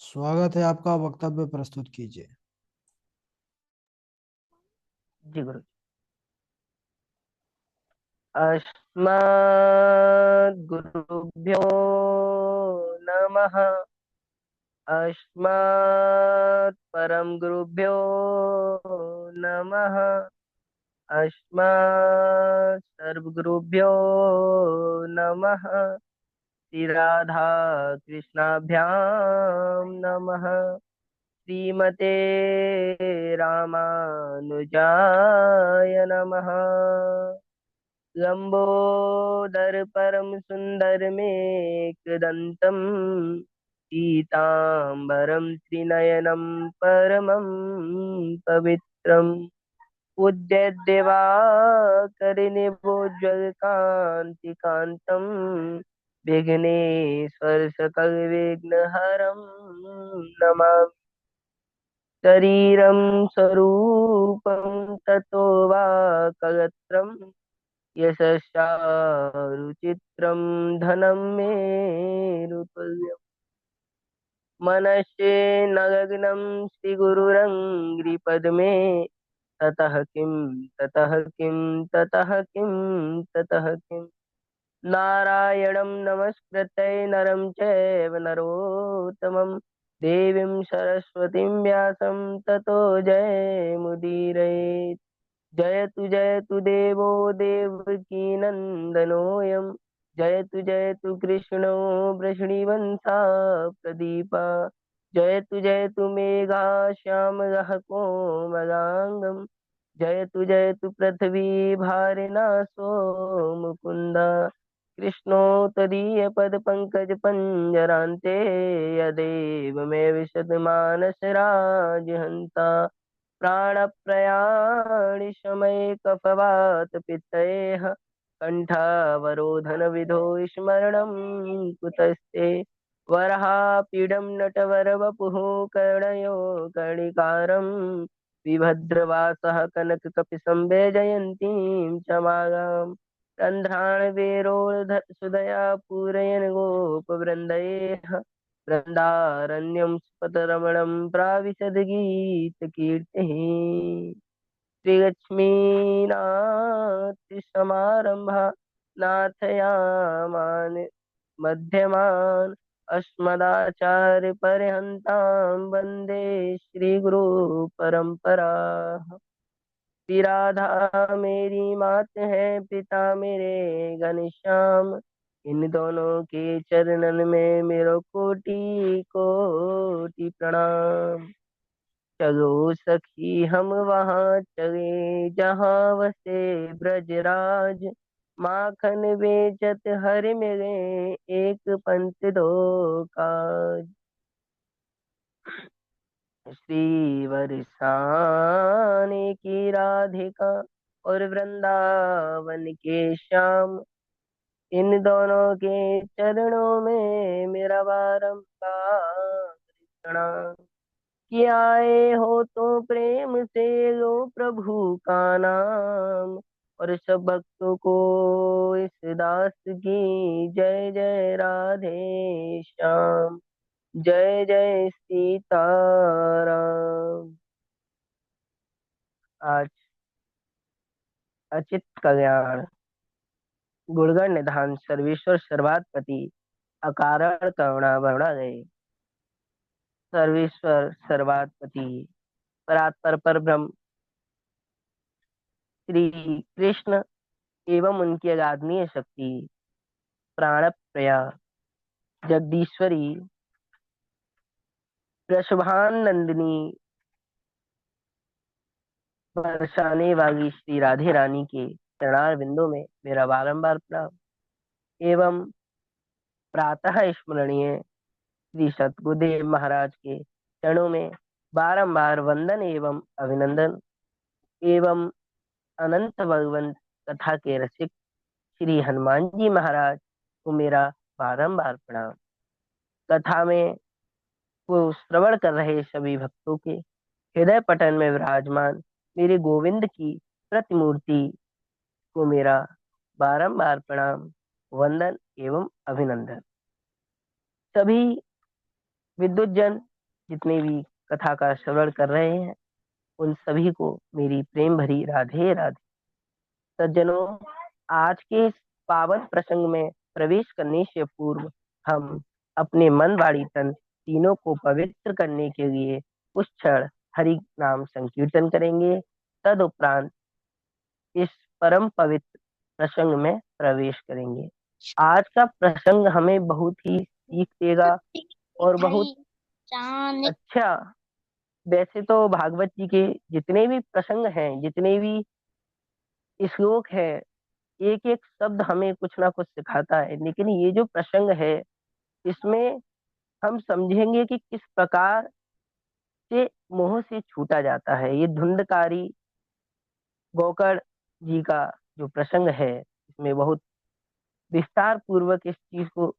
स्वागत है आपका। वक्तव्य प्रस्तुत कीजिए। जी गुरु। अस्मद्गुरुभ्यो नमः। अस्मत् परम गुरुभ्यो नमः। अस्मत् सर्वगुरुभ्यो नमः। श्री राधा कृष्णाभ्यां नमः। श्रीमते रामानुजाय नमः। लंबोदर परम सुंदर मेघदंतम पीतांबरम त्रिनयनम परमं पवित्रम उज्जैद्देवाकरिनिभोज्वल कांति कांतम विघ्नेश्वर सकल विघ्न हरम नमामि। शरीरं स्वरूपं ततो वा कलत्रं यशश्चारुचित्रं धनं मे रुतुल्यम्। मनश्चे नग्नं श्रीगुरुरङ्घ्रिपद्मे ततः किं ततः किं ततः किं ततः किं नारायणं नमस्कृत्य नरं चैव नरोत्तमं देवीं सरस्वतीं व्यासं ततो जयमुदीरयेत्। जयतु देवो देवकी नन्दनोऽयं। जयतु कृष्णो वृषणीवंशा प्रदीपा। जयतु मेघा श्यामलः कोमलाङ्गं। जयतु पृथ्वी भारिणासो मुकुन्द। कृष्णो त्वदीयपदपङ्कजपञ्जरान्ते यदेव मे विशदमानस राजहंसा। प्राणप्रयाणि शमये कफवात पित्तयेह कंठावरोधन विधो स्मरणं कुतस्ते। वरहापीडं नटवरवपुः कर्णयो कर्णिकारं विभद्रवासः कनककपिसंवेजयन्तीं च मालाम्। रन्ध्राणवेरोधसुदया पूरयन् गोपवृन्दैः वृन्दारण्यं स्फुटरमणं प्राविशद्गीतकीर्तिः। श्रीलक्ष्मीनाथसमारम्भा नाथयामान् मध्यमान् अस्मदाचार्यपर्यन्तां वन्दे श्रीगुरुपरम्पराः। श्री राधा मेरी मात है, पिता मेरे घनश्याम। इन दोनों के चरणन में मेरो कोटि कोटि प्रणाम। चलो सखी हम वहाँ चले जहाँ वसे ब्रजराज। माखन बेचत हर मिले एक पंथ दो काज। श्री बरसाने की राधिका और वृंदावन के श्याम। इन दोनों के चरणों में मेरा बारंबार प्रणाम। कि आए हो तो प्रेम से लो प्रभु का नाम। और सब भक्तों को इस दास की जय जय राधे श्याम। जय जय सीताराम। आज अचित कल्याण गुणगण निधान सर्वेश्वर सर्वात्पति अकारण करुणा वरुणालय। सर्वेश्वर सर्वात्पति परात्पर पर ब्रह्म श्री कृष्ण एवं उनकी अगाधनीय शक्ति प्राण प्रया जगदीश्वरी वृषभान नंदिनी बरसाने वाली श्री राधे रानी के चरणार बिंदों में मेरा बारंबार प्रणाम एवं प्रातः स्मरणीय श्री सतगुरुदेव महाराज के चरणों में बारंबार वंदन एवं अभिनंदन एवं अनंत भगवंत कथा के रसिक श्री हनुमान जी महाराज को मेरा बारंबार प्रणाम। कथा में वो श्रवण कर रहे सभी भक्तों के हृदय पटल में विराजमान मेरे गोविंद की प्रतिमूर्ति को मेरा बारंबार प्रणाम वंदन एवं अभिनंदन। सभी विद्वत जन जितने भी कथा का श्रवण कर रहे हैं उन सभी को मेरी प्रेम भरी राधे राधे। सज्जनों, आज के इस पावन प्रसंग में प्रवेश करने से पूर्व हम अपने मन वाणी तन तीनों को पवित्र करने के लिए कुछ क्षण हरि नाम संकीर्तन करेंगे। तदुपरांत इस परम पवित्र प्रसंग में प्रवेश करेंगे। आज का प्रसंग हमें बहुत ही सीख देगा और बहुत भाई चांद अच्छा। वैसे तो भागवत जी के जितने भी प्रसंग हैं, जितने भी श्लोक हैं, एक एक शब्द हमें कुछ ना कुछ सिखाता है, लेकिन ये जो प्रसंग है इसमें हम समझेंगे कि किस प्रकार से मोह से छूटा जाता है। ये धुंधकारी गोकर्ण जी का जो प्रसंग है इसमें बहुत विस्तार पूर्वक इस चीज को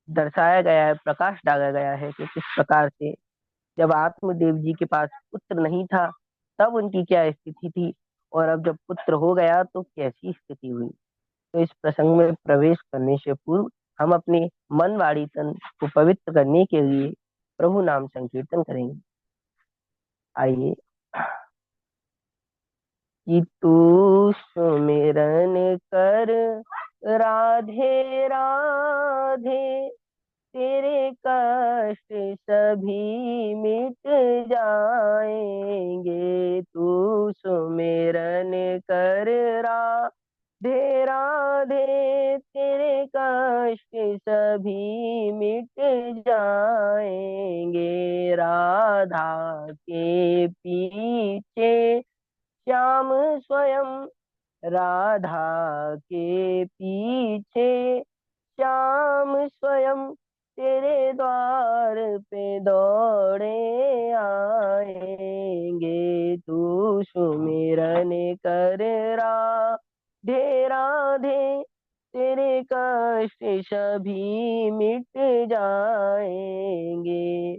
दर्शाया गया है, प्रकाश डाला गया है कि किस प्रकार से जब आत्मदेव जी के पास पुत्र नहीं था तब उनकी क्या स्थिति थी, और अब जब पुत्र हो गया तो कैसी स्थिति हुई। तो इस प्रसंग में प्रवेश करने से पूर्व हम अपने मन वाणी तन को पवित्र करने के लिए प्रभु नाम संकीर्तन करेंगे। आइए। कि तू सुमिरन कर राधे राधे, तेरे कष्ट सभी मिट जाएंगे। तू सुमिरन कर राधे राधे, तेरे कष्ट सभी मिट जाएंगे। राधा के पीछे श्याम स्वयं, राधा के पीछे श्याम स्वयं, तेरे द्वार पे दौड़े आएंगे। तू सुमिरन कर राधे राधे, तेरे कष्ट सभी मिट जाएंगे।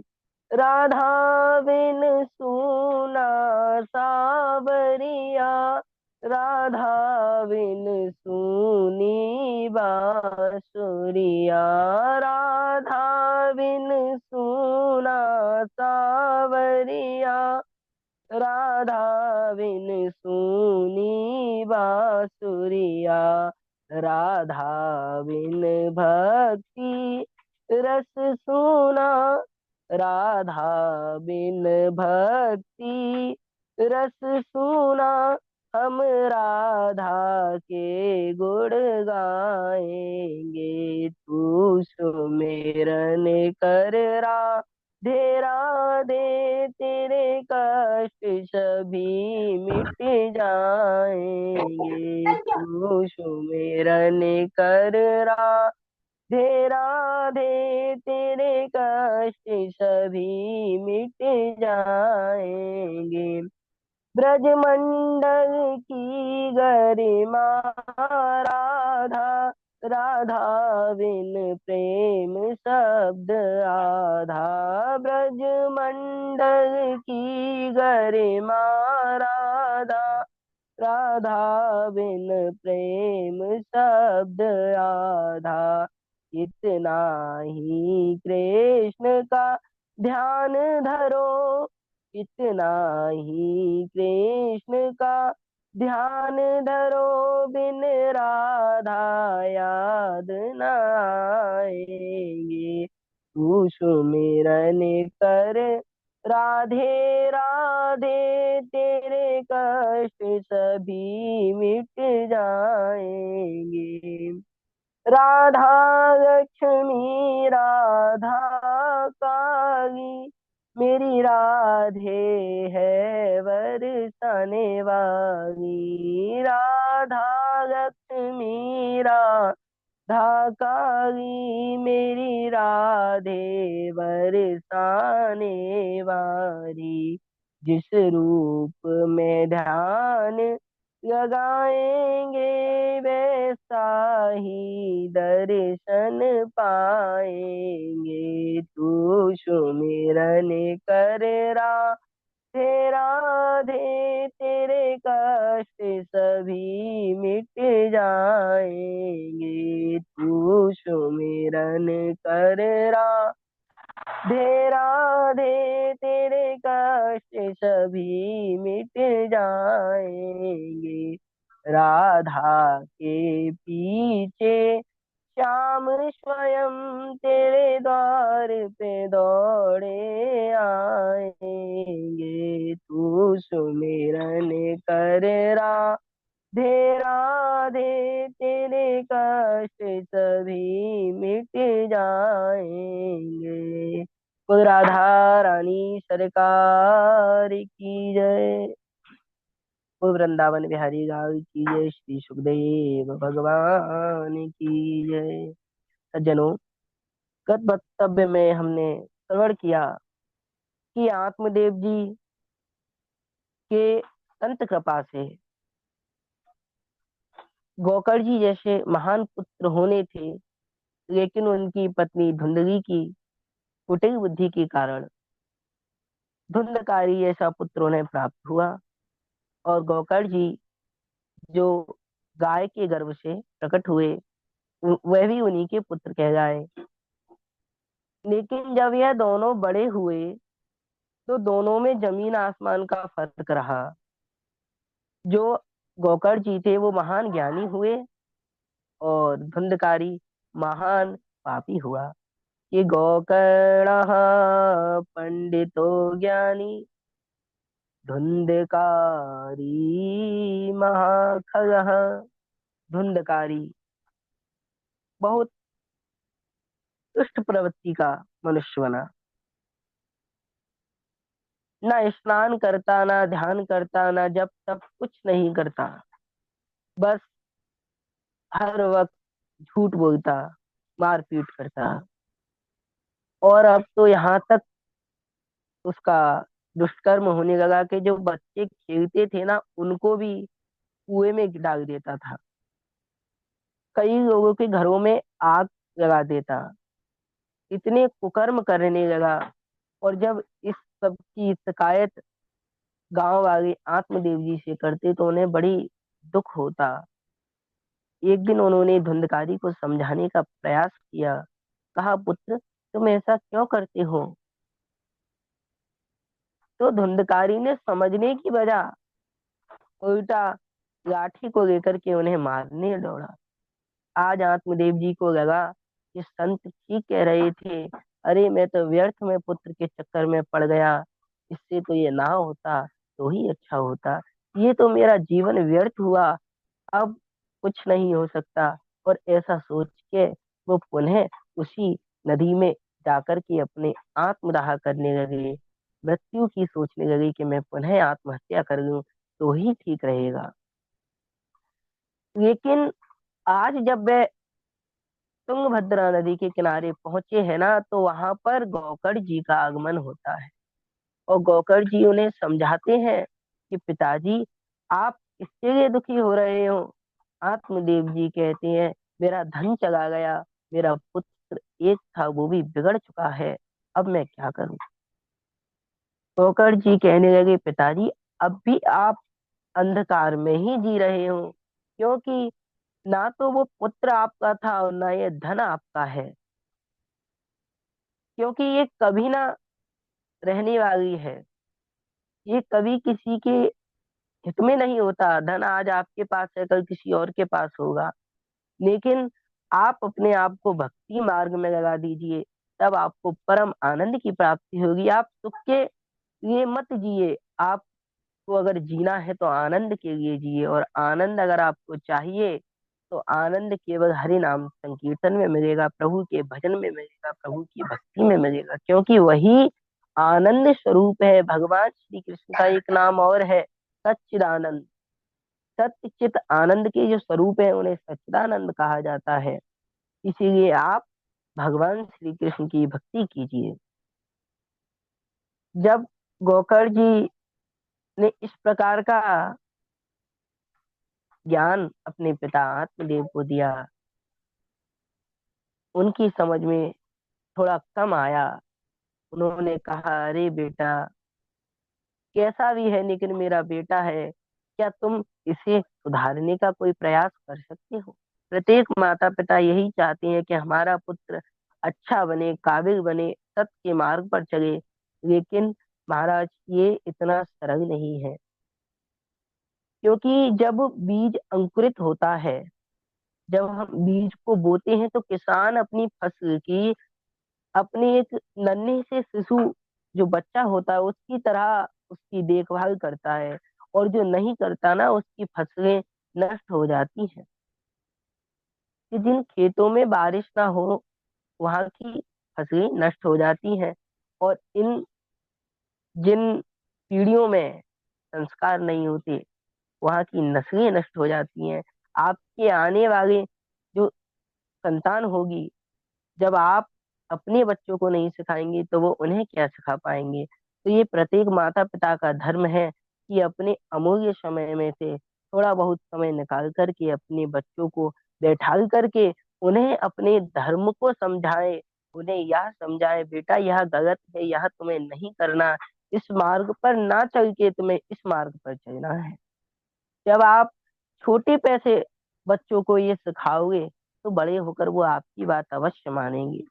राधा बिन सूना सावरिया, राधा बिन सूनी बांसुरिया। राधा बिन सूना सावरिया, राधा बिन सूनी बांसुरिया। राधा बिन भक्ति रस सूना, राधा बिन भक्ति रस सूना। हम राधा के गुण गाएंगे। तू सुमिरन कर राधे राधे, तेरे कष्ट सभी मिट जाएंगे। तू सुमिरन कर राधे राधे, तेरे कष्ट सभी मिट जाएंगे। ब्रजमंडल की गरिमा, राधा राधा बिन प्रेम शब्द आधा। ब्रजमंडल की गरिमा, राधा राधा बिन प्रेम शब्द आधा। इतना ही कृष्ण का ध्यान धरो, इतना ही कृष्ण का ध्यान धरो। बिन राधा याद न आएंगे। तू सुमिरन कर राधे राधे, तेरे कष्ट सभी मिट जाएंगे। राधा लक्ष्मी राधा काली, मेरी राधे है बरसाने वाली। राधा लक्ष्मी राधा काली, मेरी राधे बरसाने वाली। जिस रूप में ध्यान लगाएंगे वैसा ही दर्शन पाएंगे। तू सुमिरन कर राधे राधे, तेरे कष्ट सभी मिट जाएंगे। तू सुमिरन कर राधे राधे राधे तेरे कष्ट सभी मिट जाएंगे। राधा के पीछे श्याम स्वयं तेरे द्वार पे दौड़े आएंगे। तू सुमिरन कर राधे राधे तेरे कष्ट सभी मिट जाएंगे। बोल राधा रानी सरकार की जय। बोल वृंदावन बिहारी लाल की जय। श्री सुखदेव भगवान की जय। सज्जनों, गत वक्तव्य में हमने श्रवण किया कि आत्मदेव जी के संत कृपा से गोकर्ण जी जैसे महान पुत्र होने थे, लेकिन उनकी पत्नी धुंधली की कुटिल बुद्धि के कारण धुंधकारी ऐसा पुत्र उन्हें प्राप्त हुआ। और गोकर्ण जी जो गाय के गर्भ से प्रकट हुए, वह भी उन्हीं के पुत्र कहलाए। लेकिन जब यह दोनों बड़े हुए तो दोनों में जमीन आसमान का फर्क रहा। जो गोकर्ण जी थे वो महान ज्ञानी हुए और धुंधकारी महान पापी हुआ। कि गोकर्ण पंडितो ज्ञानी धुंधकारी महाखगः। धुंधकारी बहुत दुष्ट प्रवृत्ति का मनुष्य बना, ना स्नान करता, ना ध्यान करता, ना जप तप, कुछ नहीं करता, बस हर वक्त झूठ बोलता, मारपीट करता। और अब तो यहाँ तक उसका दुष्कर्म होने लगा कि जो बच्चे खेलते थे ना उनको भी कुएं में डाल देता था। कई लोगों के घरों में आग लगा देता। इतने कुकर्म करने लगा। और जब इस सब की शिकायत गांव वाले आत्मदेव जी से करते तो उन्हें बड़ी दुख होता। एक दिन उन्होंने धुंधकारी को समझाने का प्रयास किया। कहा, पुत्र तुम ऐसा क्यों करते हो? तो धुंधकारी ने समझने की बजाय उल्टा लाठी को लेकर के उन्हें मारने दौड़ा। आज आत्मदेव जी को लगा कि संत ठीक कह रहे थे। अरे मैं तो व्यर्थ में पुत्र के चक्कर में पड़ गया। इससे तो ये ना होता तो ही अच्छा होता। ये तो मेरा जीवन व्यर्थ हुआ। अब कुछ नहीं हो सकता। और ऐसा सोच के वो पुनः उसी नदी में जाकर के अपने आत्मदाह करने लगे। मृत्यु की सोचने लगे कि मैं पुनः आत्महत्या कर लूं तो ही ठीक रहेगा। लेकिन आज जब वे तुंगभद्रा नदी के किनारे पहुंचे हैं ना तो वहां पर गोकर्ण जी का आगमन होता है। और गोकर्ण जी उन्हें समझाते हैं कि पिताजी आप इसके लिए दुखी हो रहे हो। आत्मदेव जी कहते हैं, मेरा धन चला गया, मेरा पुत्र एक था वो भी बिगड़ चुका है, अब मैं क्या करूं? गोकर्ण जी कहने लगे, पिताजी अब भी आप अंधकार में ही जी रहे हो, क्योंकि ना तो वो पुत्र आपका था और ना ये धन आपका है। क्योंकि ये कभी ना रहने वाली है। ये कभी किसी के हित में नहीं होता। धन आज आपके पास है, कल किसी और के पास होगा। लेकिन आप अपने आप को भक्ति मार्ग में लगा दीजिए, तब आपको परम आनंद की प्राप्ति होगी। आप सुख के लिए मत जिए। आपको अगर जीना है तो आनंद के लिए जिए। और आनंद अगर आपको चाहिए तो आनंद केवल हरि नाम संकीर्तन में मिलेगा, प्रभु के भजन में मिलेगा, प्रभु की भक्ति में मिलेगा। क्योंकि वही आनंद स्वरूप है। भगवान श्री कृष्ण का एक नाम और है, सच्चिदानंद। सत्य चित आनंद के जो स्वरूप है उन्हें सच्चिदानंद कहा जाता है। इसीलिए आप भगवान श्री कृष्ण की भक्ति कीजिए। जब गोकर्ण जी ने इस प्रकार का ज्ञान अपने पिता आत्मदेव को दिया, उनकी समझ में थोड़ा कम आया। उन्होंने कहा, अरे बेटा, कैसा भी है लेकिन मेरा बेटा है, क्या तुम इसे सुधारने का कोई प्रयास कर सकते हो? प्रत्येक माता पिता यही चाहते हैं कि हमारा पुत्र अच्छा बने, काबिल बने, सत्य के मार्ग पर चले। लेकिन महाराज ये इतना सरल नहीं है, क्योंकि जब बीज अंकुरित होता है, जब हम बीज को बोते हैं, तो किसान अपनी फसल की, अपने एक नन्हे से शिशु जो बच्चा होता है उसकी तरह उसकी देखभाल करता है। और जो नहीं करता ना, उसकी फसलें नष्ट हो जाती हैं। कि जिन खेतों में बारिश ना हो, वहां की फसलें नष्ट हो जाती हैं। और इन जिन पीढ़ियों में संस्कार नहीं होते, वहां की नस्लें नष्ट हो जाती हैं। आपके आने वाले जो संतान होगी, जब आप अपने बच्चों को नहीं सिखाएंगे तो वो उन्हें क्या सिखा पाएंगे। तो ये प्रत्येक माता पिता का धर्म है कि अपने अमूल्य समय में से थोड़ा बहुत समय निकाल करके अपने बच्चों को बैठाल करके उन्हें अपने धर्म को समझाए। उन्हें यह समझाए, बेटा यह गलत है, यह तुम्हें नहीं करना, इस मार्ग पर ना चल के तुम्हें इस मार्ग पर चलना है। जब आप छोटे पैसे बच्चों को ये सिखाओगे, तो बड़े होकर वो आपकी बात अवश्य मानेंगे।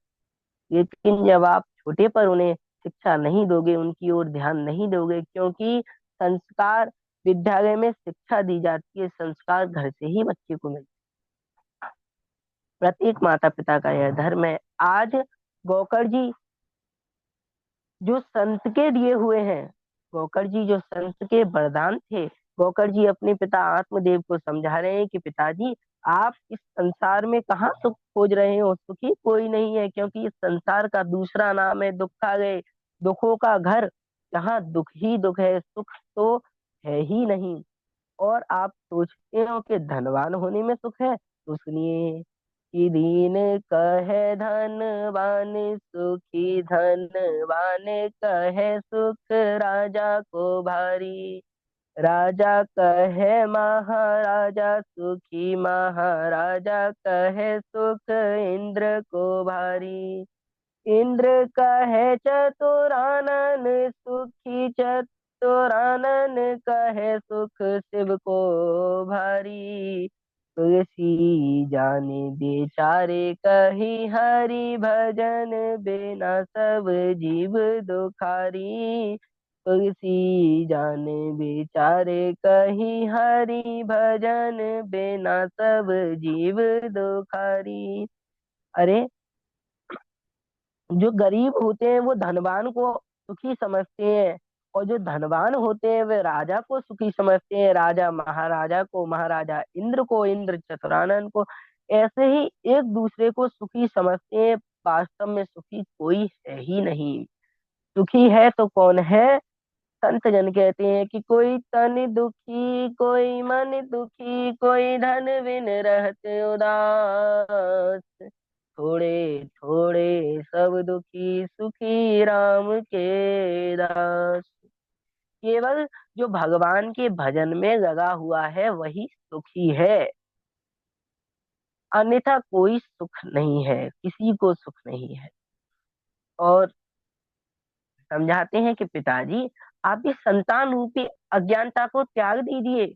लेकिन जब आप छोटे पर उन्हें शिक्षा नहीं दोगे, उनकी ओर ध्यान नहीं दोगे, क्योंकि संस्कार विद्यालय में शिक्षा दी जाती है, संस्कार घर से ही बच्चे को मिलते हैं। प्रत्येक माता पिता का यह धर्म है। आज गोकर जी जो संत के दिए हुए हैं, गोकर जी जो संत के वरदान थे, गोकर जी अपने पिता आत्मदेव को समझा रहे हैं कि पिताजी, आप इस संसार में कहाँ सुख खोज रहे हो, सुखी कोई नहीं है, क्योंकि इस संसार का दूसरा नाम है दुखालय, दुखों का घर। जहाँ दुख ही दुख है, सुख तो है ही नहीं। और आप सोचते हो कि धनवान होने में सुख है, तो सुनिए कि दीन कहे धनवान सुखी, धनवान कहे सुख राजा को भारी, राजा कहे महाराजा सुखी, महाराजा कहे सुख इंद्र को भारी, इंद्र कहे चतुरानन सुखी, चतुरानन कहे सुख शिव को भारी, तुलसी जाने बेचारे कही हरि भजन, बिना सब जीव दुखारी, तुलसी जाने बेचारे कही हरि भजन, बिना सब जीव दुखारी। अरे, जो गरीब होते हैं वो धनवान को सुखी समझते हैं, और जो धनवान होते हैं वे राजा को सुखी समझते हैं, राजा महाराजा को, महाराजा इंद्र को, इंद्र चतुरानन को। ऐसे ही एक दूसरे को सुखी समझते हैं। वास्तव में सुखी कोई है ही नहीं। सुखी है तो कौन है? संत जन कहते हैं कि कोई तन दुखी, कोई मन दुखी, कोई धन बिन रहते उदास, थोड़े थोड़े सब दुखी, सुखी राम के दास। केवल जो भगवान के भजन में लगा हुआ है वही सुखी है, अन्यथा कोई सुख नहीं है, किसी को सुख नहीं है। और समझाते हैं कि पिताजी, आप इस संतान रूपी अज्ञानता को त्याग दीजिए,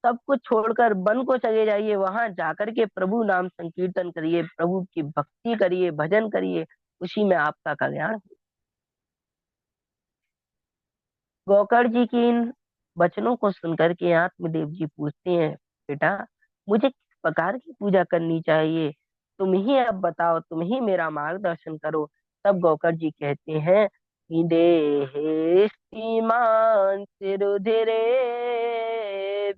सब कुछ छोड़कर वन को चले जाइए, वहां जाकर के प्रभु नाम संकीर्तन करिए, प्रभु की भक्ति करिए, भजन करिए, उसी में आपका कल्याण। गोकर्ण जी की इन वचनों को सुनकर के आत्मदेव जी पूछते हैं, बेटा मुझे किस प्रकार की पूजा करनी चाहिए, तुम ही अब बताओ, तुम ही मेरा मार्गदर्शन करो। तब गोकर्ण जी कहते हैं कि देहे श्रीमान सिरुधिरे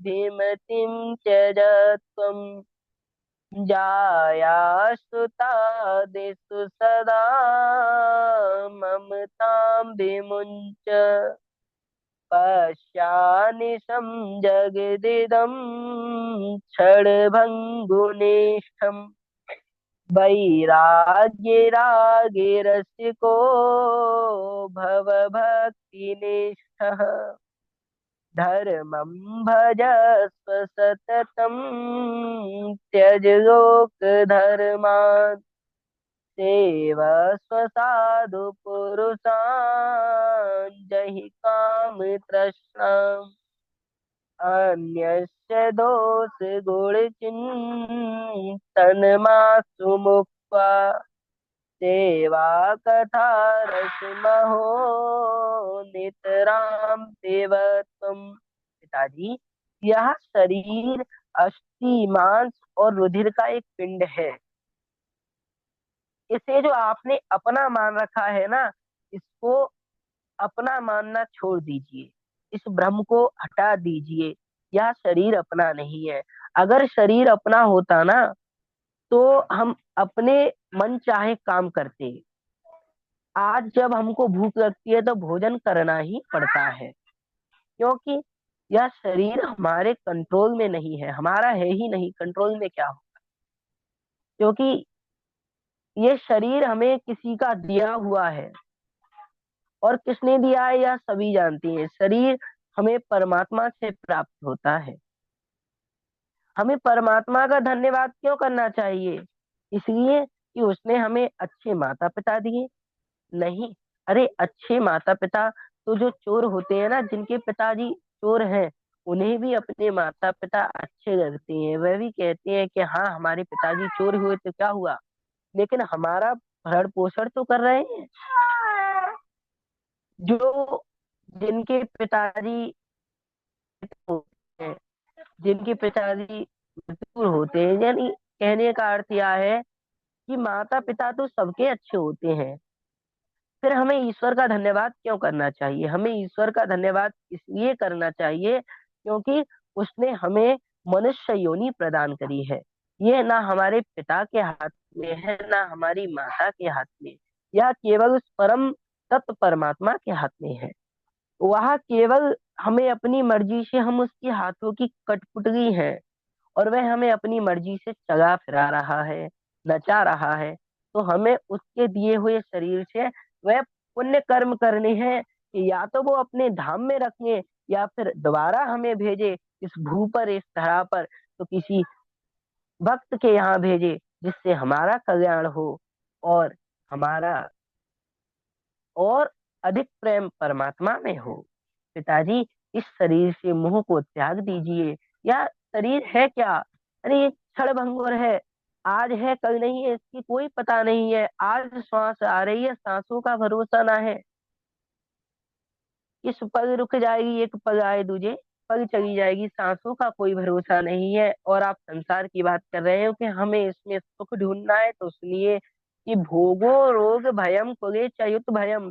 भीमतिम त्यजत्वम, जाया सुता दिशु सदा ममतां विमुञ्च, पश्यानिशं जगदिदं क्षणभङ्गुनिष्ठम्, वैराग्यरागिरसिको भवभक्तिनिष्ठः, धर्मं भजस्व सततं, त्यज लोकधर्मान्, सेवस्व साधु पुरुषान्, जहि काम तृष्णाम्, अन्यस्य दोष गुण चिंतन मासु मुक्त्वा, सेवा कथा रस महो नितराम सेवत्वम। पिताजी, यह शरीर अस्थि मांस और रुधिर का एक पिंड है। इसे जो आपने अपना मान रखा है ना, इसको अपना मानना छोड़ दीजिए, इस भ्रम को हटा दीजिए। यह शरीर अपना नहीं है। अगर शरीर अपना होता ना, तो हम अपने मन चाहे काम करते। आज जब हमको भूख लगती है तो भोजन करना ही पड़ता है, क्योंकि यह शरीर हमारे कंट्रोल में नहीं है, हमारा है ही नहीं, कंट्रोल में क्या हो। क्योंकि ये शरीर हमें किसी का दिया हुआ है, और किसने दिया है यह सभी जानते हैं। शरीर हमें परमात्मा से प्राप्त होता है। हमें परमात्मा का धन्यवाद क्यों करना चाहिए? इसलिए कि उसने हमें अच्छे माता पिता दिए। नहीं, अरे अच्छे माता पिता तो जो चोर होते हैं ना, जिनके पिताजी चोर हैं, उन्हें भी अपने माता पिता अच्छे लगते हैं। वह भी कहते हैं कि हाँ, हमारे पिताजी चोर हुए तो क्या हुआ, लेकिन हमारा भरण पोषण तो कर रहे हैं। जो जिनके पिताजी होते हैं, जिनके पिताजी मजदूर होते हैं, यानी कहने का अर्थ यह है कि माता पिता तो सबके अच्छे होते हैं। फिर हमें ईश्वर का धन्यवाद क्यों करना चाहिए? हमें ईश्वर का धन्यवाद इसलिए करना चाहिए क्योंकि उसने हमें मनुष्य योनि प्रदान करी है। ये ना हमारे पिता के हाथ में है, ना हमारी माता के हाथ में। यह केवल उस परम तत्व परमात्मा के हाथ में है। वह केवल हमें अपनी मर्जी से, हम उसके हाथों की कठपुतली हैं, और वह हमें अपनी मर्जी से चला फिरा रहा है, नचा रहा है। तो हमें उसके दिए हुए शरीर से वह पुण्य कर्म करने हैं कि या तो वो अपने धाम में रखें, या फिर दोबारा हमें भेजे इस भू पर, इस धरा पर, तो किसी भक्त के यहाँ भेजे, जिससे हमारा कल्याण हो, और हमारा और अधिक प्रेम परमात्मा में हो। पिताजी, इस शरीर से मोह को त्याग दीजिए। यह शरीर है क्या? अरे ये क्षण भंगुर है, आज है कल नहीं है, इसकी कोई पता नहीं है। आज श्वास आ रही है, सांसों का भरोसा ना है। इस पल रुक जाएगी, एक पल आए दूजे पल चली जाएगी, सांसों का कोई भरोसा नहीं है। और आप संसार की बात कर रहे हो कि हमें इसमें सुख ढूंढना है, तो सुनिए कि भोगो रोग भयम कुले चयुत भयम,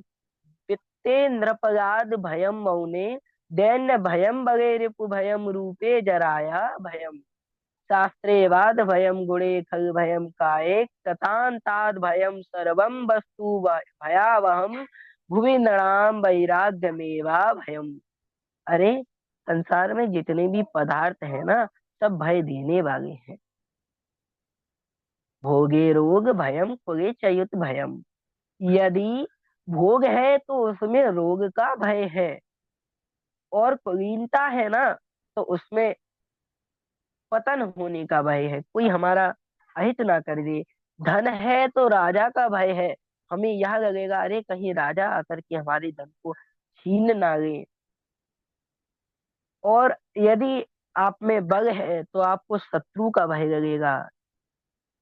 वित्ते नृपगाद भयम मौने, दैन्य भयम बगे रिपु भयम रूपे जराया भयम, शास्त्रे वाद भयम गुणे खल भयम काये कथांताद भयम सर्वम वस्तु भयावहम, भुवि नृणाम वैराग्यमेवा भयम। अरे संसार में जितने भी पदार्थ है ना, सब भय देने वाले हैं। भोगे रोग भयम कुले चयुत भयम। यदि भोग है तो उसमें रोग का भय है, और कुलीनता है ना, तो उसमें पतन होने का भय है, कोई हमारा अहित ना कर दे। धन है तो राजा का भय है, हमें यह लगेगा अरे कहीं राजा आकर के हमारे धन को छीन ना ले। और यदि आप में बल है तो आपको शत्रु का भय लगेगा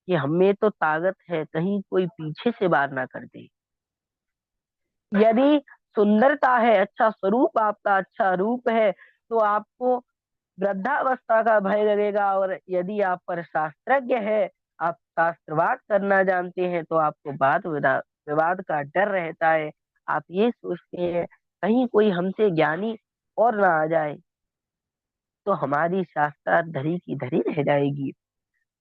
कि हमें तो ताकत है, कहीं कोई पीछे से वार ना कर दे। यदि सुंदरता है, अच्छा स्वरूप, आपका अच्छा रूप है, तो आपको वृद्धावस्था का भय लगेगा। और यदि आप पर शास्त्रज्ञ है, आप शास्त्रवाद करना जानते हैं, तो आपको वाद विवाद का डर रहता है। आप ये सोचते हैं कहीं कोई हमसे ज्ञानी और ना आ जाए, तो हमारी शास्त्रार्थ धरी की धरी रह जाएगी।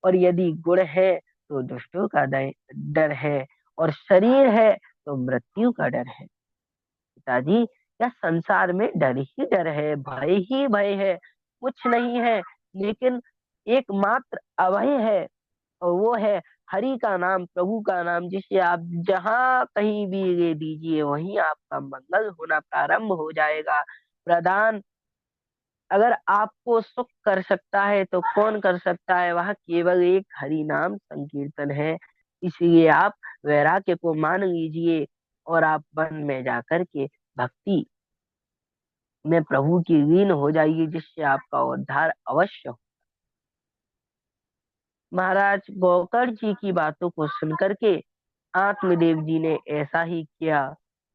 और यदि गुण है तो दुष्टों का डर है, और शरीर है तो मृत्यु का डर है। पिताजी, या संसार में डर ही डर है, भय ही भय है, कुछ नहीं है। लेकिन एकमात्र अभय है, और वो है हरि का नाम, प्रभु का नाम, जिसे आप जहां कहीं भी ले दीजिए वहीं आपका मंगल होना प्रारंभ हो जाएगा। प्रदान अगर आपको सुख कर सकता है तो कौन कर सकता है? वह केवल एक हरि नाम संकीर्तन है। इसलिए आप वैराग्य को मान लीजिए, और आप वन में जाकर के भक्ति में प्रभु की लीन हो जाइए, जिससे आपका उद्धार अवश्य हो। महाराज गोकर्ण जी की बातों को सुनकर के आत्मदेव जी ने ऐसा ही किया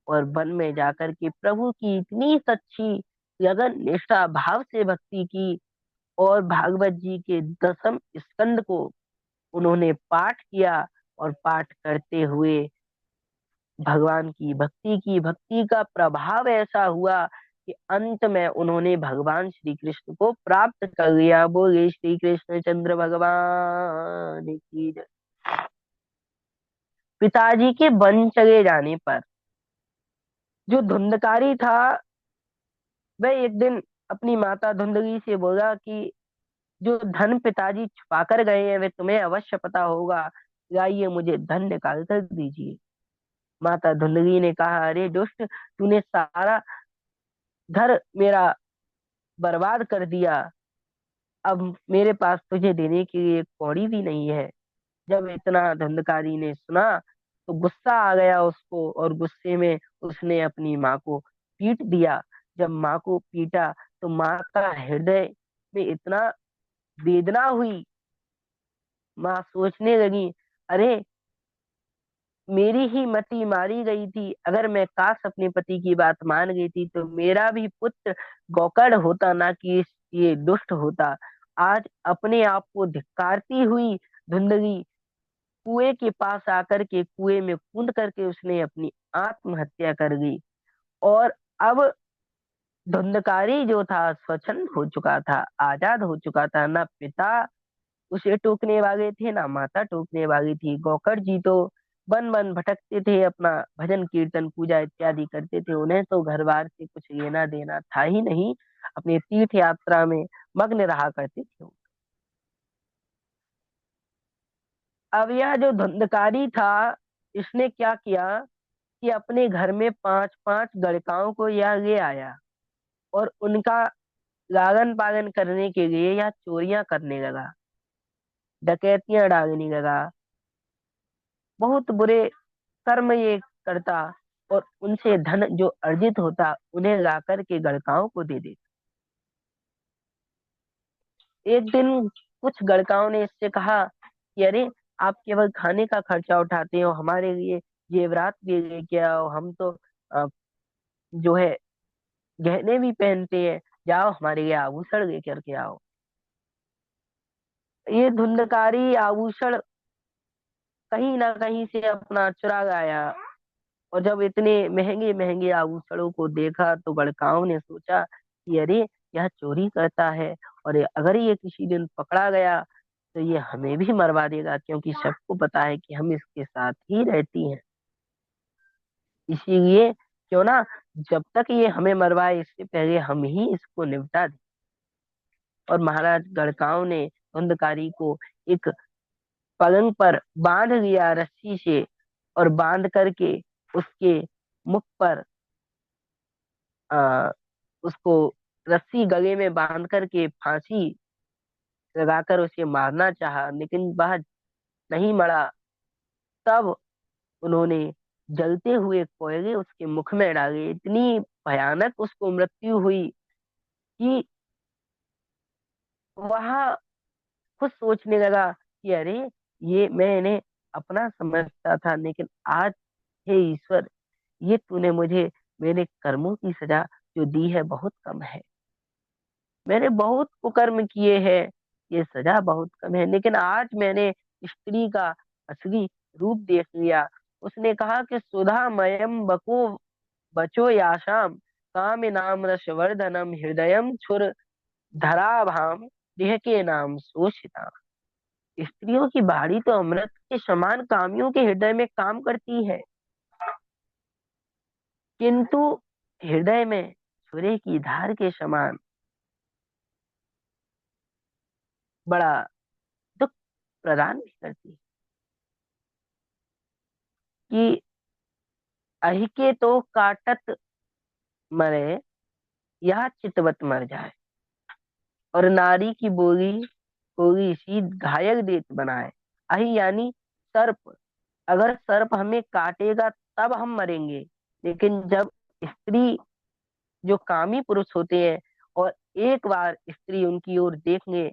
और वन में जाकर के प्रभु की इतनी सच्ची लगन निष्ठा भाव से भक्ति की और भागवत जी के 10वें स्कंद को उन्होंने पाठ किया और पाठ करते हुए भगवान की भक्ति की। भक्ति का प्रभाव ऐसा हुआ कि अंत में उन्होंने भगवान श्री कृष्ण को प्राप्त कर लिया। बोले श्री कृष्ण चंद्र भगवान की जय। पिताजी के वन चले जाने पर जो धुंधकारी था वह एक दिन अपनी माता धुंधली से बोला कि जो धन पिताजी छुपा कर गए हैं वे तुम्हें अवश्य पता होगा, लाइए मुझे धन निकाल कर दीजिए। माता धुंधली ने कहा, अरे दुष्ट, तूने सारा घर मेरा बर्बाद कर दिया, अब मेरे पास तुझे देने के लिए एक कौड़ी भी नहीं है। जब इतना धुंधकारी ने सुना तो गुस्सा आ गया उसको और गुस्से में उसने अपनी माँ को पीट दिया। जब माँ को पीटा तो माँ का हृदय में इतना वेदना हुई। माँ सोचने लगी, अरे मेरी ही मति मारी गई थी, अगर मैं काश अपने पति की बात मान गई थी तो मेरा भी पुत्र गौकर्ण होता, ना कि ये दुष्ट होता। आज अपने आप को धिक्कारती हुई धुंधली कुएं के पास आकर के कुएं में कूद करके उसने अपनी आत्महत्या कर ली। और अब धुंधकारी जो था स्वच्छंद हो चुका था, आजाद हो चुका था। ना पिता उसे टोकने वाले थे ना माता टोकने वाली थी। गौकर्ण जी तो वन वन भटकते थे, अपना भजन कीर्तन पूजा इत्यादि करते थे, उन्हें तो घर बार से कुछ लेना देना था ही नहीं, अपने तीर्थ यात्रा में मग्न रहा करते थे। अब यह जो धुंधकारी था इसने क्या किया कि अपने घर में 5-5 गड़काओं को यह ले आया और उनका लालन पालन करने के लिए यह चोरियां करने लगा, डकैतियां डालने लगा, बहुत बुरे कर्म ये करता और उनसे धन जो अर्जित होता उन्हें ला करके गड़काओं को दे देता। एक दिन कुछ गड़काओं ने इससे कहा कि अरे आप केवल खाने का खर्चा उठाते हो, हमारे लिए जेवरात भी लेके आओ, हम तो अ, जो है गहने भी पहनते हैं, जाओ हमारे लिए आभूषण लेकर के आओ। ये धुंधकारी आभूषण कहीं ना कहीं से अपना चुरा लाया और जब इतने महंगे महंगे आभूषणों को देखा तो गड़काओं ने सोचा कि अरे यह चोरी करता है और अगर ये किसी दिन पकड़ा गया तो ये हमें भी मरवा देगा, क्योंकि सबको पता है कि हम इसके साथ ही रहती हैं। इसीलिए क्यों ना जब तक ये हमें मरवाए इससे पहले हम ही इसको निपटा दें। और महाराज गड़काओं ने धुंधकारी को एक पलंग पर बांध लिया रस्सी से और बांध करके उसके मुख पर आ, उसको रस्सी गले में बांध करके फांसी लगाकर उसे मारना चाहा, लेकिन वह नहीं मरा। तब उन्होंने जलते हुए कोयले उसके मुख में डाले। इतनी भयानक उसको मृत्यु हुई कि वह खुद सोचने लगा कि अरे ये मैं इन्हें अपना समझता था, लेकिन आज हे ईश्वर, ये तूने मुझे मेरे कर्मों की सजा जो दी है बहुत कम है। मैंने बहुत कुकर्म किए हैं, ये सजा बहुत कम है, लेकिन आज मैंने स्त्री का असली रूप देख लिया। उसने कहा कि सुधा मयम बको बचो याशाम काम नाम रसवर्धनम हृदयम छुर धराभाम देह के नाम सोचिता। स्त्रियों की बाड़ी तो अमृत के समान कामियों के हृदय में काम करती है, किंतु हृदय में छुरे की धार के समान बड़ा दुख प्रदान भी करती है। कि अहिके तो काटत मरे या चितवत मर जाए, और नारी की बोली कोई सी घायल देत बनाए। अहि यानी सर्प, अगर सर्प हमें काटेगा तब हम मरेंगे, लेकिन जब स्त्री जो कामी पुरुष होते हैं और एक बार स्त्री उनकी ओर देखेंगे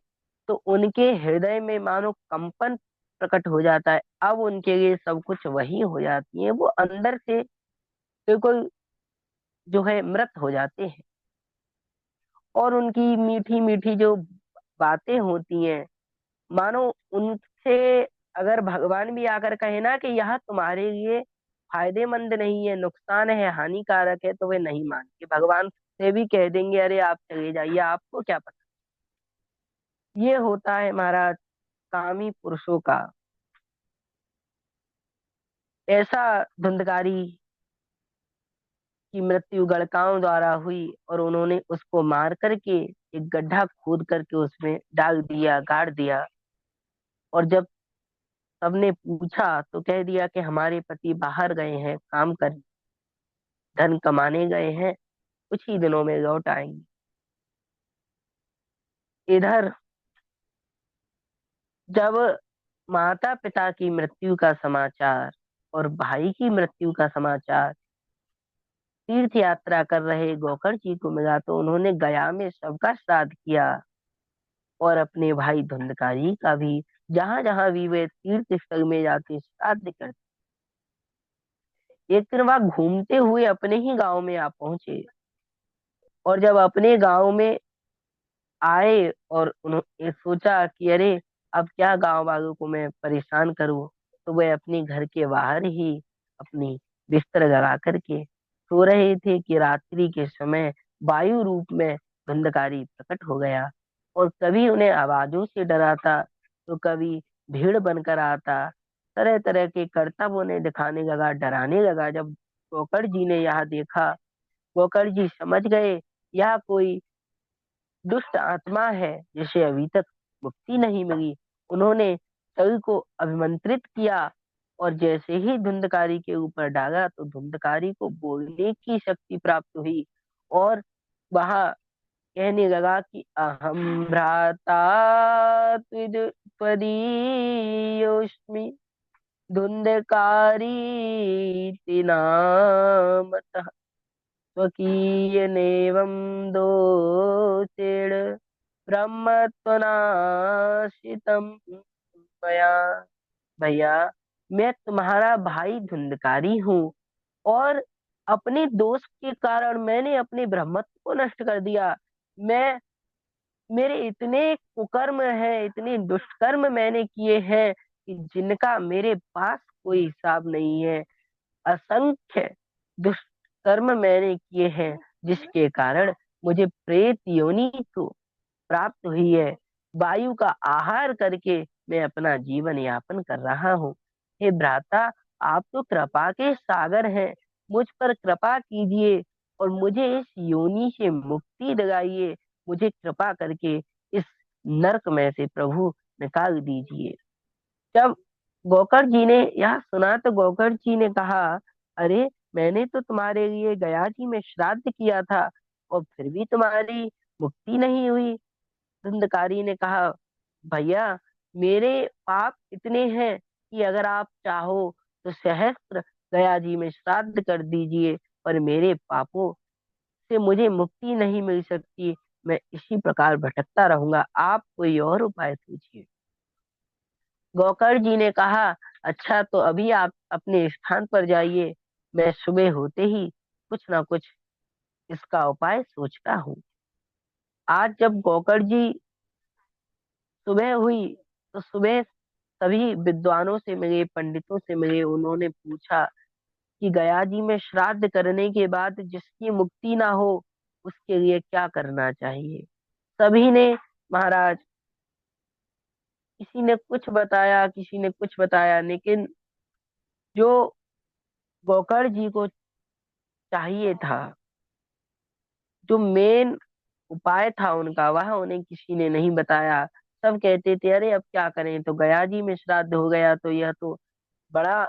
तो उनके हृदय में मानो कंपन प्रकट हो जाता है। अब उनके लिए सब कुछ वही हो जाती है, वो अंदर से बिल्कुल जो है मृत हो जाते हैं। और उनकी मीठी मीठी जो बातें होती हैं, मानो उनसे अगर भगवान भी आकर कहे ना कि यह तुम्हारे लिए फायदेमंद नहीं है, नुकसान है, हानिकारक है, तो वे नहीं मानेंगे। भगवान से भी कह देंगे अरे आप चले जाइए, आपको क्या पता। ये होता है महाराज कामी पुरुषों का। ऐसा धुंधकारी की मृत्यु गड़काओं द्वारा हुई, और उन्होंने उसको मार करके एक गड्ढा खोद करके उसमें डाल दिया, गाड़ दिया। और जब सबने पूछा तो कह दिया कि हमारे पति बाहर गए हैं काम कर, धन कमाने गए हैं, कुछ ही दिनों में लौट आएंगे। इधर जब माता पिता की मृत्यु का समाचार और भाई की मृत्यु का समाचार तीर्थ यात्रा कर रहे गोकर्ण जी को मिला, तो उन्होंने गया में सबका श्राद्ध किया, और अपने भाई धुंधकारी का भी जहां जहां भी वे तीर्थ स्थल में जाके श्राद्ध करते। एक दिन वह घूमते हुए अपने ही गांव में आ पहुंचे, और जब अपने गांव में आए और उन्होंने सोचा कि अरे अब क्या गांव वालों को मैं परेशान करूं, तो वे अपने घर के बाहर ही अपनी बिस्तर लगा करके सो रहे थे कि रात्रि के समय वायु रूप में धुंधकारी प्रकट हो गया, और कभी उन्हें आवाजों से डराता, तो कभी भीड़ बनकर आता, तरह तरह के करतब उन्हें दिखाने लगा, डराने लगा। जब गोकर्ण जी ने यह देखा, गोकर्ण जी समझ गए यह कोई दुष्ट आत्मा है जिसे अभी तक मुक्ति नहीं मिली। उन्होंने कवि को अभिमंत्रित किया, और जैसे ही धुंधकारी के ऊपर डाला, तो धुंधकारी को बोलने की शक्ति प्राप्त हुई, और वह कहने लगा कि अहम भ्राता त्वदीयोऽस्मि धुंधकारी नामतः स्वकीयनेवं दोषेण ब्रह्मत्वनाशितम् मया। भैया, मैं तुम्हारा भाई धुंधकारी हूँ, और अपने दोष के कारण मैंने अपने ब्रह्मत्व को नष्ट कर दिया। मैं मेरे इतने कुकर्म है, इतने दुष्कर्म मैंने किए हैं कि जिनका मेरे पास कोई हिसाब नहीं है। असंख्य दुष्कर्म मैंने किए हैं, जिसके कारण मुझे प्रेत योनि को प्राप्त हुई है। वायु का आहार करके मैं अपना जीवन यापन कर रहा हूँ। हे भ्राता, आप तो कृपा के सागर हैं, मुझ पर कृपा कीजिए और मुझे इस योनि से मुक्ति दिलाइए। मुझे कृपा करके इस नरक में से प्रभु निकाल दीजिए। जब गोकर्ण जी ने यह सुना, तो गोकर्ण जी ने कहा, अरे मैंने तो तुम्हारे लिए गया जी में श्राद्ध किया था, और फिर भी तुम्हारी मुक्ति नहीं हुई। धुंधकारी ने कहा, भैया मेरे पाप इतने हैं कि अगर आप चाहो तो सहस्त्र गया जी में श्राद्ध कर दीजिए, पर मेरे पापों से मुझे मुक्ति नहीं मिल सकती। मैं इसी प्रकार भटकता रहूंगा, आप कोई और उपाय कीजिए। गोकर्ण जी ने कहा, अच्छा तो अभी आप अपने स्थान पर जाइए, मैं सुबह होते ही कुछ ना कुछ इसका उपाय सोचता हूँ। आज जब गोकर्ण जी सुबह हुई, तो सुबह सभी विद्वानों से मिले, पंडितों से मिले। उन्होंने पूछा कि गया जी में श्राद्ध करने के बाद जिसकी मुक्ति ना हो, उसके लिए क्या करना चाहिए। सभी ने महाराज, किसी ने कुछ बताया, किसी ने कुछ बताया, लेकिन जो गोकर्ण जी को चाहिए था, जो मेन उपाय था उनका, वह उन्हें किसी ने नहीं बताया। सब कहते थे अरे अब क्या करें, तो गया जी में श्राद्ध हो गया तो यह तो बड़ा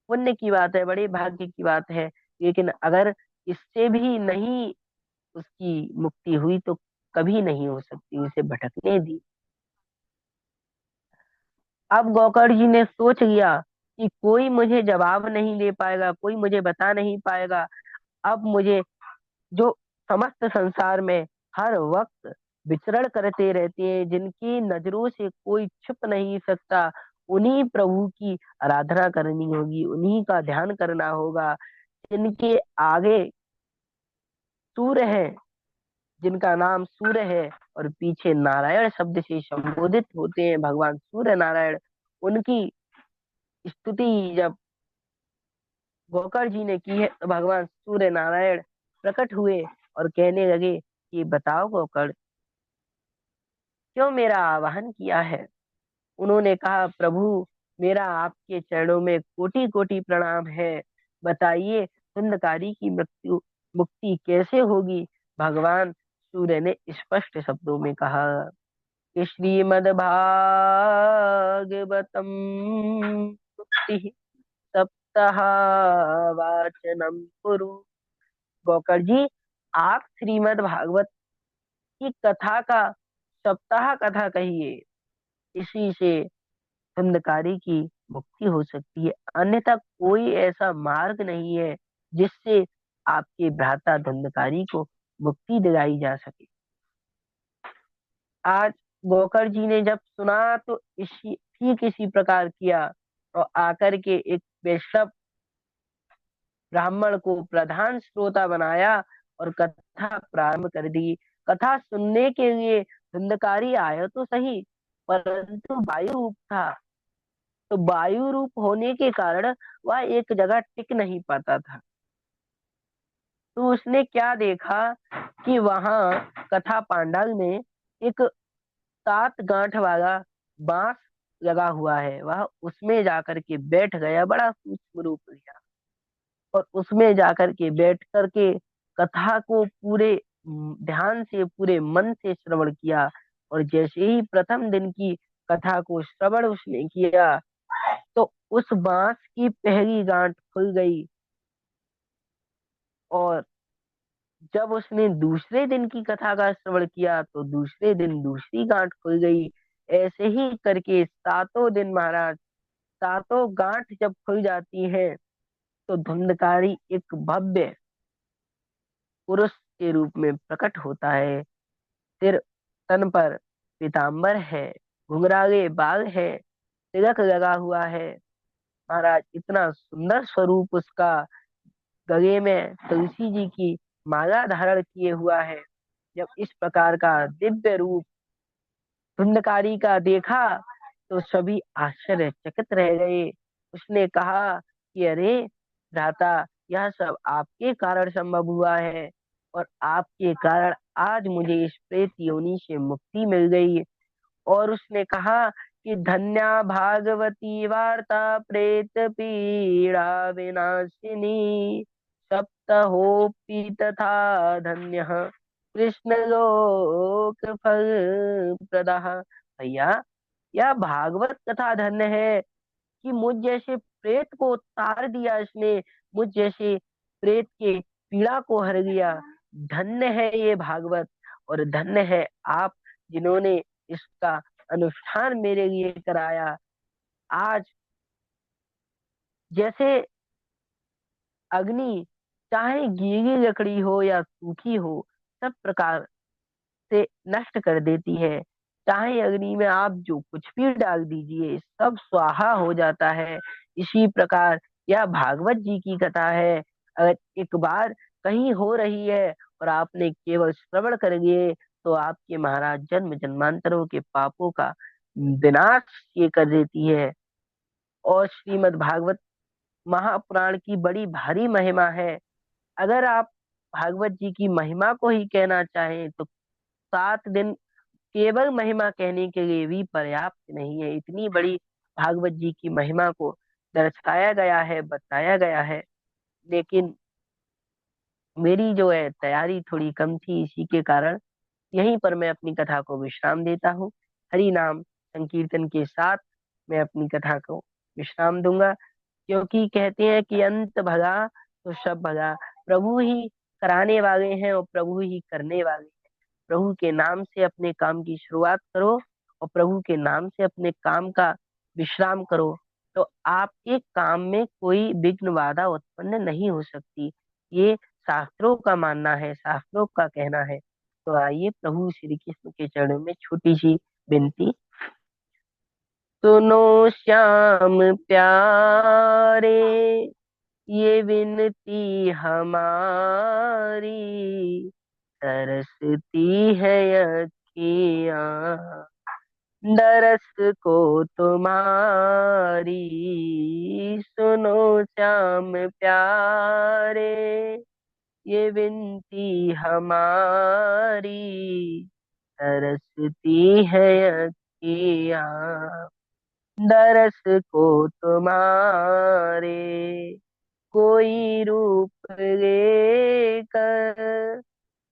पुण्य की बात है, बड़े भाग्य की बात है। लेकिन अगर इससे भी नहीं उसकी मुक्ति हुई, तो कभी नहीं हो सकती, उसे भटकने दी। अब गोकर्ण जी ने सोच लिया कि कोई मुझे जवाब नहीं दे पाएगा, कोई मुझे बता नहीं पाएगा। अब मुझे जो समस्त संसार में हर वक्त विचरण करते रहते हैं, जिनकी नजरों से कोई छुप नहीं सकता, उन्हीं प्रभु की आराधना करनी होगी, उन्हीं का ध्यान करना होगा। जिनके आगे सूर्य है, जिनका नाम सूर्य है और पीछे नारायण शब्द से संबोधित होते हैं भगवान सूर्य नारायण, उनकी स्तुति जब गोकर जी ने की है तो भगवान सूर्य नारायण प्रकट हुए और कहने लगे कि बताओ गोकर, क्यों मेरा आवाहन किया है। उन्होंने कहा, प्रभु मेरा आपके चरणों में कोटि कोटि प्रणाम है, बताइए धुंधकारी की मृत्यु मुक्ति कैसे होगी। भगवान सूर्य ने स्पष्ट शब्दों में कहा कि श्रीमद् भागवतम मुक्ति सप्ताह वाचनम कुरु। गोकर जी, आप श्रीमद् भागवत की कथा का सप्ताह कथा कहिए, इसी से धुंधकारी की मुक्ति हो सकती है, अन्यथा कोई ऐसा मार्ग नहीं है जिससे आपके भ्राता धुंधकारी को मुक्ति दिलाई जा सके। आज गोकर जी ने जब सुना तो इसी ठीक इसी प्रकार किया और आकर के एक वैष्णव ब्राह्मण को प्रधान श्रोता बनाया और कथा प्रारंभ कर दी। कथा सुनने के लिए धुंधकारी आया तो सही, परंतु वायु रूप था, तो वायु रूप होने के कारण वह एक जगह टिक नहीं पाता था। तो उसने क्या देखा कि वहां कथा पांडाल में एक 7 गांठ वाला बांस लगा हुआ है, वह उसमें जाकर के बैठ गया, बड़ा सूक्ष्म रूप लिया और उसमें जाकर के बैठ करके कथा को पूरे ध्यान से पूरे मन से श्रवण किया। और जैसे ही प्रथम दिन की कथा को श्रवण उसने किया तो उस बांस की पहली गांठ खुल गई और जब उसने दूसरे दिन की कथा का श्रवण किया तो दूसरे दिन दूसरी गांठ खुल गई। ऐसे ही करके 7 दिन महाराज, 7 गांठ जब खुल जाती है तो धुंधकारी एक भव्य पुरुष के रूप में प्रकट होता है। सिर तन पर पीताम्बर है, घुंघराले बाल है, तिलक लगा हुआ है। महाराज इतना सुंदर स्वरूप उसका, गले में तुलसी जी की माला धारण किए हुआ है। जब इस प्रकार का दिव्य रूप धुंधकारी का देखा तो सभी आश्चर्यचकित रह गए। उसने कहा कि अरे भ्राता, यह सब आपके कारण संभव हुआ है और आपके कारण आज मुझे इस प्रेत योनि से मुक्ति मिल गई। और उसने कहा कि धन्या भागवती वार्ता प्रेत पीड़ा विनाशिनी, सप्तहोपि तथा धन्य कृष्ण लोक फल प्रदाह। भैया, यह भागवत कथा धन्य है कि मुझ जैसे प्रेत को तार दिया इसने, मुझ जैसे प्रेत के पीड़ा को हर दिया। धन्य है ये भागवत और धन्य है आप जिन्होंने इसका अनुष्ठान मेरे लिए कराया। आज जैसे अग्नि चाहे गीली लकड़ी हो या सूखी हो, सब प्रकार से नष्ट कर देती है, चाहे अग्नि में आप जो कुछ भी डाल दीजिए सब स्वाहा हो जाता है। इसी प्रकार यह भागवत जी की कथा है। अगर एक बार कहीं हो रही है और आपने केवल श्रवण कर लिए तो आपके महाराज जन्म जन्मांतरों के पापों का विनाश ये कर देती है। और श्रीमद् भागवत महापुराण की बड़ी भारी महिमा है। अगर आप भागवत जी की महिमा को ही कहना चाहें तो 7 दिन केवल महिमा कहने के लिए भी पर्याप्त नहीं है। इतनी बड़ी भागवत जी की महिमा को दर्शाया गया है, बताया गया है। लेकिन मेरी जो है तैयारी थोड़ी कम थी, इसी के कारण यहीं पर मैं अपनी कथा को विश्राम देता हूँ। हरि नाम संकीर्तन के साथ मैं अपनी कथा को विश्राम दूंगा, क्योंकि कहते हैं कि अंत भला तो सब भला। प्रभु ही कराने वाले हैं और प्रभु ही करने वाले हैं। प्रभु के नाम से अपने काम की शुरुआत करो और प्रभु के नाम से अपने काम का विश्राम करो, तो आपके काम में कोई विघ्न बाधा उत्पन्न नहीं हो सकती। ये शास्त्रों का मानना है, शास्त्रों का कहना है। तो आइए प्रभु श्री कृष्ण के चरणों में छोटी सी विनती। सुनो श्याम प्यारे, ये विनती हमारी, तरसती है अखियाँ दरस को तुम्हारी। सुनो श्याम प्यारे, ये विनती हमारी, तरसती है अखियाँ दरस को तुम्हारे। कोई रूप लेकर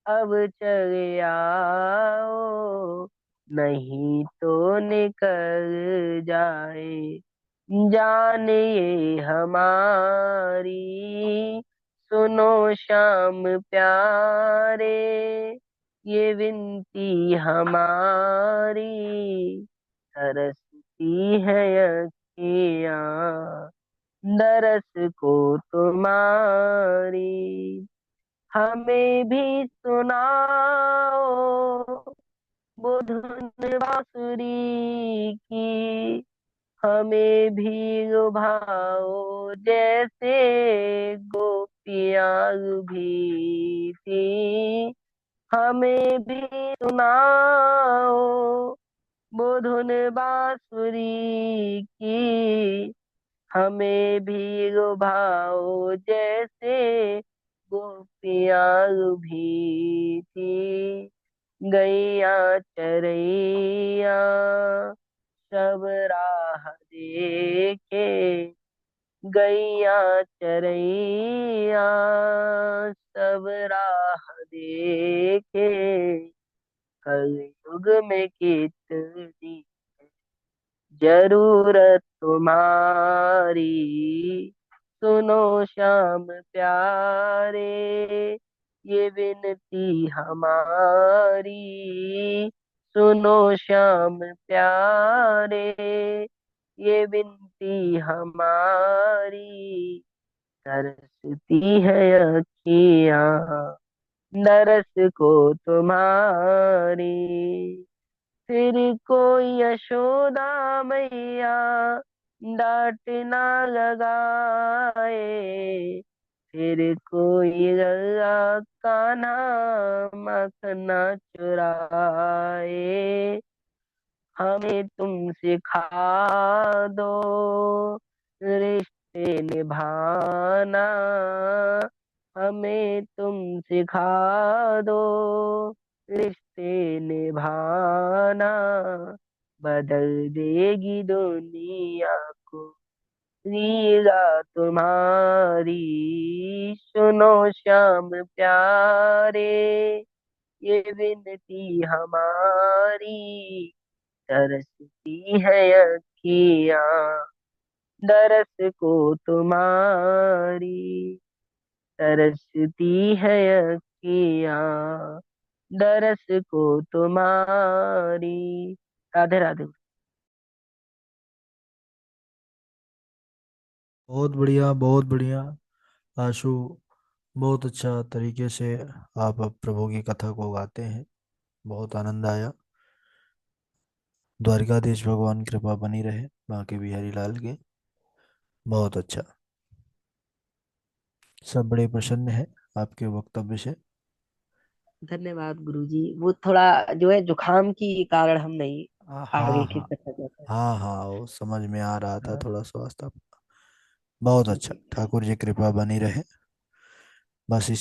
अब चले आओ, नहीं तो निकल जाए जान ये हमारी। सुनो श्याम प्यारे, ये विनती हमारी, तरसती है अखियाँ दरस को तुम्हारी। हमें भी सुनाओ वो धुन बांसुरी की, हमें भी लुभाओ जैसे गोपियाँ लुभी थी। हमें भी सुनाओ वो धुन बांसुरी की, हमें भी लुभाओ जैसे गोपियाँ लुभी थी। गैया चरैया सब राह देखे, गैया चरैया सब राह देखे, कलयुग में कितनी जरूरत तुम्हारी। सुनो श्याम प्यारे, ये विनती हमारी। सुनो श्याम प्यारे, ये विनती हमारी, तरसती है अखियाँ दरस को तुम्हारी। फिर कोई यशोदा मैया डांट ना लगाए, फिर कोई लल्ला कान्हा मखना चुराए। हमें तुम सिखा दो रिश्ते निभाना, हमें तुम सिखा दो रिश्ते निभाना, बदल देगी दुनिया को लीला तुम्हारी। सुनो श्याम प्यारे, ये विनती हमारी, तरसती है अखियाँ दरस को तुम्हारी, तरसती है अखियाँ दरस को तुम्हारी। राधे राधे। बहुत बढ़िया, बहुत बढ़िया। आशु, बहुत अच्छा तरीके से आप अब प्रभु की कथा को गाते हैं। बहुत आनंद आया। द्वारिकाधीश भगवान की कृपा बनी रहे बांके बिहारी लाल की। बहुत अच्छा। सब बड़े प्रसन्न है आपके वक्तव्य से। धन्यवाद गुरुजी। वो थोड़ा जो है जुकाम की कारण हम नहीं हाँ आगे की हाँ। कथा कर पाए। हाँ हाँ, वो समझ में आ रहा था, हाँ थोड़ा स्वास्थ्य आपका। बहुत अच्छा। जी। ठाकुर जी कृपा बनी रहे। बस इसी